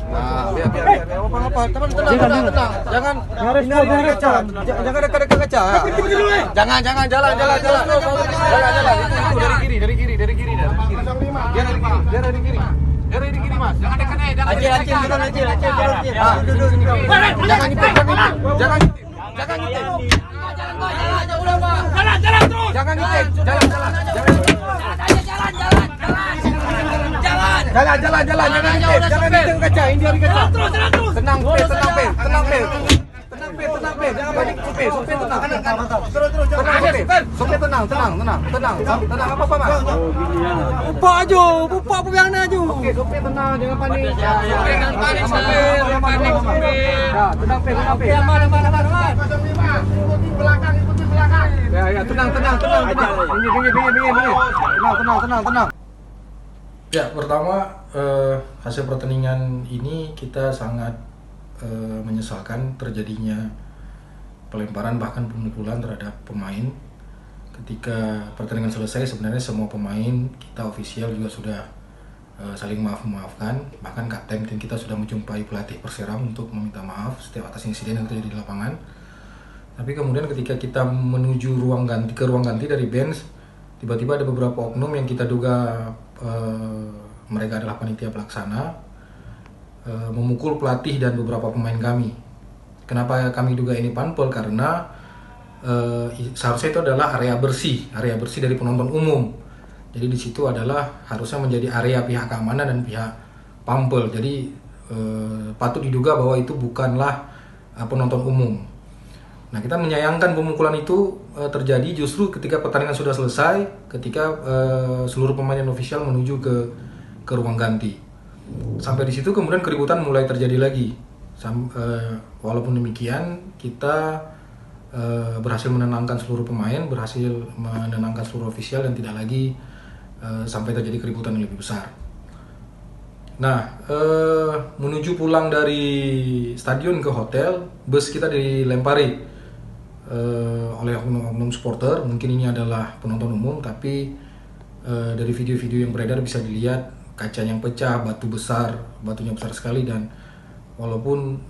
Nah, biar apa teman tenang. Jangan jangan dekat kaca. Jangan jalan. Dari kiri. Dia dari kiri. Mas. Jangan dekat. Acil. Jangan ngintip. Jangan ngintip. Jalan terus. Jangan ngintip. Jalan. Jangan ngintip kaca. Ini dari kaca. Tenang, Pe. Jangan panik, Pe. Sopir tenang. Sopir tenang. Apa, Mas? Bupa pegang aja. Oke, sopir tenang, jangan panik. Jangan panik, sopir. Ya, tenang, Pe. Aman. Ikuti belakang. Ya, tenang. Tenang. Ya, pertama hasil pertandingan ini kita sangat menyesalkan terjadinya pelemparan bahkan pemukulan terhadap pemain. Ketika pertandingan selesai sebenarnya semua pemain kita ofisial juga sudah saling maafkan. Bahkan kapten tim kita sudah menjumpai pelatih Perseram untuk meminta maaf setiap atas insiden yang terjadi di lapangan. Tapi kemudian ketika kita menuju ruang ganti dari bench, tiba-tiba ada beberapa oknum yang kita duga mereka adalah panitia pelaksana memukul pelatih dan beberapa pemain kami. Kenapa kami duga ini panpel? Karena seharusnya itu adalah area bersih dari penonton umum. Jadi di situ adalah harusnya menjadi area pihak keamanan dan pihak panpel. Jadi patut diduga bahwa itu bukanlah penonton umum. Nah, kita menyayangkan pemukulan itu terjadi justru ketika pertandingan sudah selesai, ketika seluruh pemain dan ofisial menuju ke ruang ganti. Sampai di situ kemudian keributan mulai terjadi lagi. Walaupun demikian, kita berhasil menenangkan seluruh pemain, berhasil menenangkan seluruh ofisial dan tidak lagi sampai terjadi keributan yang lebih besar. Nah, menuju pulang dari stadion ke hotel, bus kita dilempari oleh oknum supporter. Mungkin ini adalah penonton umum, tapi dari video-video yang beredar bisa dilihat kacanya yang pecah, batunya besar sekali, dan walaupun